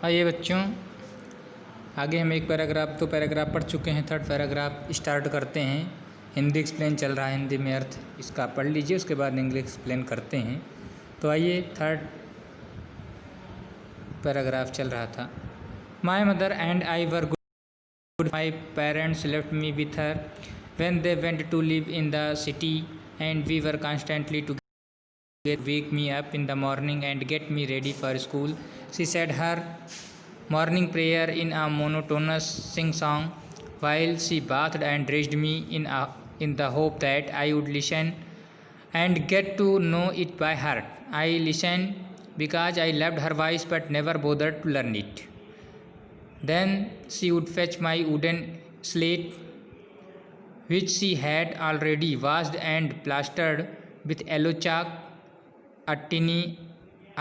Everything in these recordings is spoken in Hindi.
आइए बच्चों, आगे हम एक पैराग्राफ तो पैराग्राफ पढ़ चुके हैं। थर्ड पैराग्राफ स्टार्ट करते हैं। हिंदी एक्सप्लेन चल रहा है, हिंदी में अर्थ इसका पढ़ लीजिए, उसके बाद इंग्लिश एक्सप्लेन करते हैं। तो आइए, थर्ड पैराग्राफ चल रहा था। My mother and I were good. My parents left me with her when they went to live in the city, and we were constantly together. Wake me up in the morning and get me ready for school. She said her morning prayer in a monotonous sing-song while she bathed and dressed me in the hope that I would listen and get to know it by heart. I listened because I loved her voice but never bothered to learn it. Then she would fetch my wooden slate, which she had already washed and plastered with yellow chalk, a tiny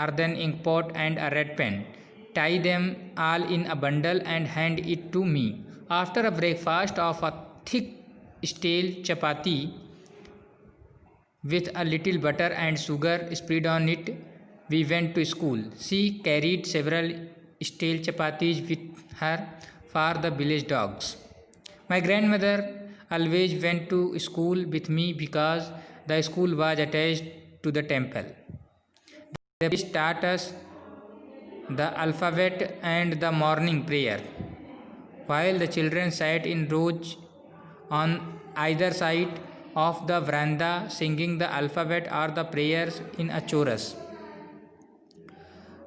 earthen ink pot and a red pen, tie them all in a bundle and hand it to me. After a breakfast of a thick stale chapati with a little butter and sugar spread on it, we went to school. She carried several stale chapatis with her for the village dogs. My grandmother always went to school with me because the school was attached to the temple. They taught us the alphabet and the morning prayer, while the children sat in rows on either side of the veranda singing the alphabet or the prayers in a chorus.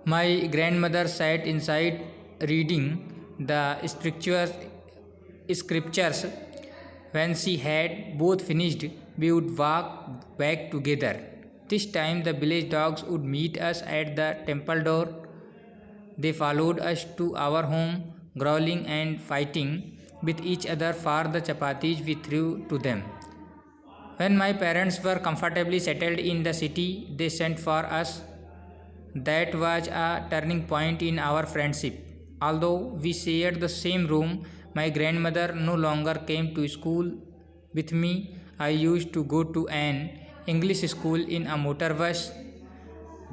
My grandmother sat inside reading the scriptures. When she had both finished, we would walk back together. This time the village dogs would meet us at the temple door. They followed us to our home, growling and fighting with each other for the chapatis we threw to them. When my parents were comfortably settled in the city, they sent for us. That was a turning point in our friendship. Although we shared the same room, my grandmother no longer came to school with me. I used to go to an English school in a motor bus.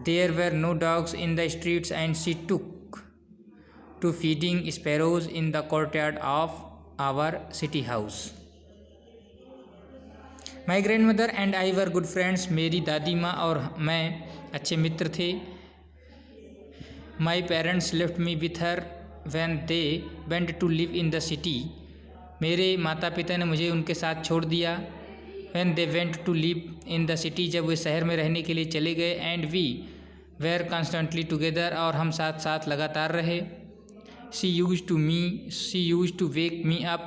There were no dogs in the streets, and she took to feeding sparrows in the courtyard of our city house. My grandmother and I were good friends. मेरी दादी माँ और मैं अच्छे मित्र थे. My parents left me with her when they went to live in the city. मेरे माता पिता ने मुझे उनके साथ छोड़ दिया. When they went to live in the city, जब वे शहर में रहने के लिए चले गए. And we were constantly together, और हम साथ साथ लगातार रहे. She used to wake me up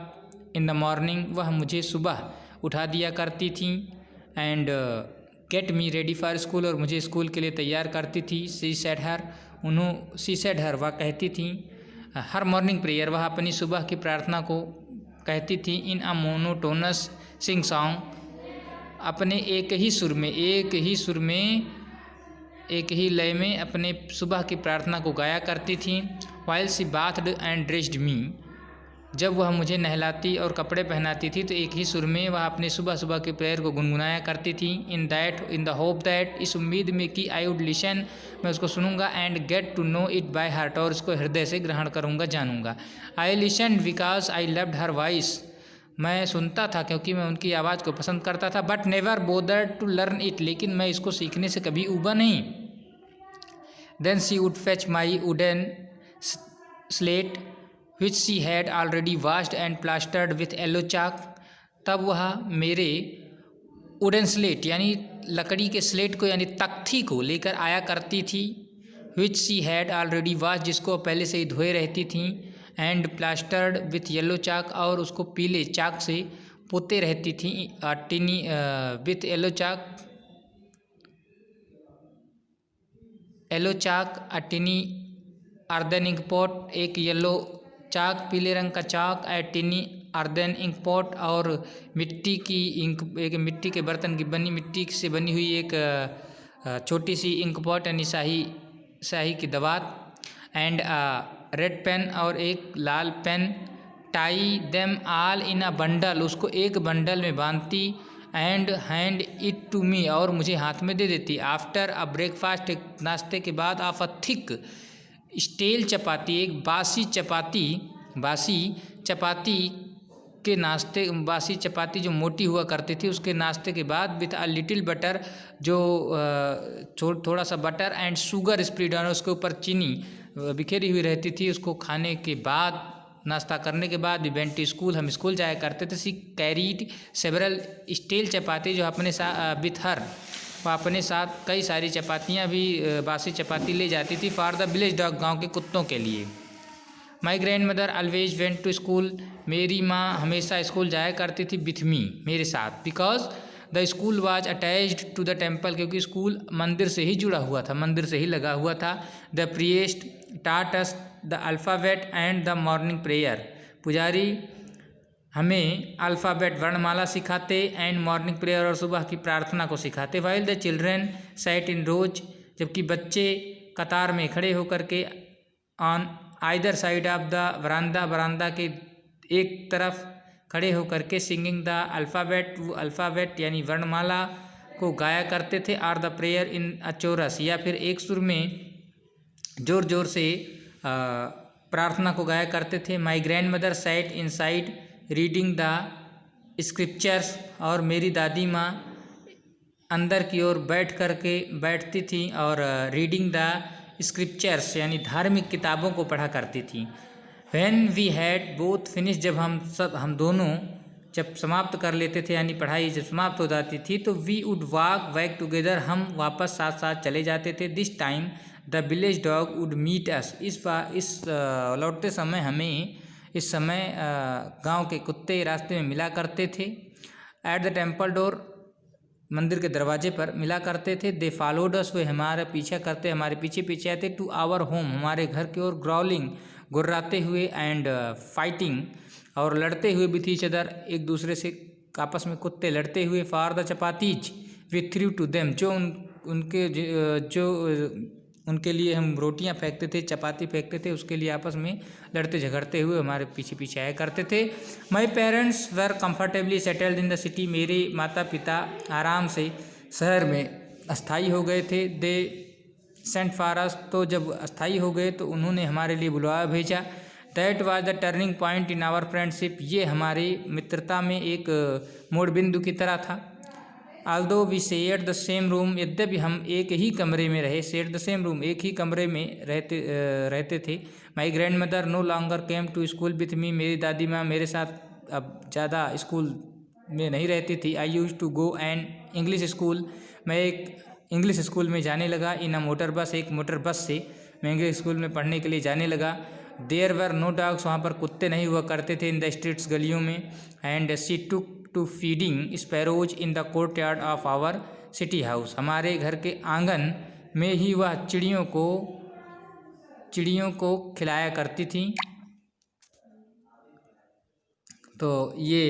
in the morning. वह मुझे सुबह उठा दिया करती थी. And get me ready for school, और मुझे स्कूल के लिए तैयार करती थी. She said her वह कहती थी. हर मॉर्निंग प्रेयर, वह अपनी सुबह की प्रार्थना को कहती थी. इन अ मोनोटोनस सिंग सॉन्ग, अपने एक ही लय में अपने सुबह की प्रार्थना को गाया करती थी. while she bathed and dressed me, जब वह मुझे नहलाती और कपड़े पहनाती थी तो एक ही सुर में वह अपने सुबह सुबह के प्रेयर को गुनगुनाया करती थी. इन द होप दैट, इस उम्मीद में कि आई वुड लिसन, मैं उसको सुनूंगा. And get to know it by heart, और इसको हृदय से ग्रहण करूंगा, जानूंगा. I listen because I loved her voice, मैं सुनता था क्योंकि मैं उनकी आवाज़ को पसंद करता था. But never bothered to learn it, लेकिन मैं इसको सीखने से कभी ऊबा नहीं. Then she would fetch my wooden slate which she had already washed and plastered with yellow chalk. तब वह मेरे वुडन स्लेट यानी लकड़ी के स्लेट को यानी तख्ती को लेकर आया करती थी. which she had already washed, जिसको पहले से ही धोए रहती थी. and plastered with yellow chalk, और उसको पीले चाक से पोते रहती थी. टिनी with yellow chalk, a tiny earthen ink pot, एक येलो चाक, पीले रंग का चाक. टिनी अर्दन इंक पॉट, और मिट्टी की इंक, एक मिट्टी के बर्तन की मिट्टी से बनी हुई एक छोटी सी इंक पॉट यानी स्याही की दवात. एंड रेड पेन, और एक लाल पेन. Tie them all in a bundle, उसको एक बंडल में बांधती. And hand it to me, और मुझे हाथ में दे देती. आफ्टर अ ब्रेकफास्ट, एक नाश्ते के बाद. ऑफ अ थिक स्टेल चपाती, एक बासी चपाती के नाश्ते, बासी चपाती जो मोटी हुआ करती थी उसके नाश्ते के बाद विथ अ लिटिल बटर, जो थोड़ा सा butter and sugar spread on, उसके ऊपर चीनी बिखेरी हुई रहती थी, उसको खाने के बाद, नाश्ता करने के बाद वी वेंट टू स्कूल, हम स्कूल जाया करते थे। सी कैरीड सेवरल स्टील चपाती, जो अपने साथ विथ हर, वह अपने साथ कई सारी चपातियाँ भी बासी चपाती ले जाती थी फॉर द विलेज डॉग, गाँव के कुत्तों के लिए। My grandmother always went to school, मेरी माँ हमेशा स्कूल जाया करती थी विथ मी, मेरे साथ। Because the school was attached to the temple, क्योंकि स्कूल मंदिर से ही जुड़ा हुआ था, मंदिर से ही लगा हुआ था। द प्रिएस्ट टाट us the alphabet and the morning prayer, पुजारी हमें अल्फ़ाबेट वर्णमाला सिखाते एंड मॉर्निंग प्रेयर, और सुबह की प्रार्थना को सिखाते। While the children sat in rows, जबकि बच्चे कतार में खड़े होकर के on either side of the baramda, बरामदा के एक तरफ खड़े होकर के सिंगिंग द अल्फ़ाबेट, वो अल्फ़ाबेट यानी वर्णमाला को गाया करते थे। Or the prayer in a chorus, या फिर एक सुर में ज़ोर ज़ोर से प्रार्थना को गाया करते थे। My grand mother sat in side reading the scriptures, और मेरी दादी माँ अंदर की ओर बैठती थी और रीडिंग द स्क्रिप्चर्स यानी धार्मिक किताबों को पढ़ा करती थी। When we had both finish, जब हम दोनों जब समाप्त कर लेते थे, यानी पढ़ाई जब समाप्त हो जाती थी, तो we would walk back together, हम वापस साथ साथ चले जाते थे। This time the village dog would meet us, इस लौटते समय हमें इस समय गांव के कुत्ते रास्ते में मिला करते थे। एट द टेम्पल डोर, मंदिर के दरवाजे पर मिला करते थे। दे फॉलोड अस, वे हमारा पीछा करते, हमारे पीछे पीछे आते। टू आवर होम, हमारे घर की ओर। ग्राउलिंग, गुर्राते हुए, एंड फाइटिंग, और लड़ते हुए विथ ईच अदर, एक दूसरे से आपस में कुत्ते लड़ते हुए। For the chapatis we threw to them, जो उनके लिए हम रोटियां फेंकते थे, चपाती फेंकते थे, उसके लिए आपस में लड़ते झगड़ते हुए हमारे पीछे पीछे आया करते थे। My parents were comfortably settled in the city, मेरे माता पिता आराम से शहर में अस्थाई हो गए थे। दे सेंट फॉर अस, तो जब अस्थाई हो गए तो उन्होंने हमारे लिए बुलावा भेजा। That was the turning point in our friendship, ये हमारी मित्रता में एक मोड़ बिंदु की तरह था। Although we shared the same room, यद्यपि हम एक ही कमरे में रहे, शेयर्ड द सेम रूम, एक ही कमरे में रहते थे। My grandmother no longer came to school with me, मेरी दादी माँ मेरे साथ अब ज़्यादा स्कूल में नहीं रहती थी। I used to go an English school, मैं एक इंग्लिश स्कूल में जाने लगा। इन अ मोटर बस, एक मोटर बस से मैं इंग्लिश स्कूल में पढ़ने के लिए जाने लगा। देयर वर नो डॉग्स, वहाँ पर कुत्ते नहीं हुआ करते थे। इन द स्ट्रीट्स, गलियों में। And she took to feeding sparrows in the courtyard of our city house, हमारे घर के आंगन में ही वह चिड़ियों को खिलाया करती थी। तो ये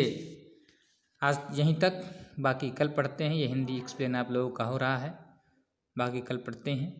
आज यहीं तक, बाकी कल पढ़ते हैं। ये हिंदी एक्सप्लेन आप लोगों का हो रहा है, बाकी कल पढ़ते हैं।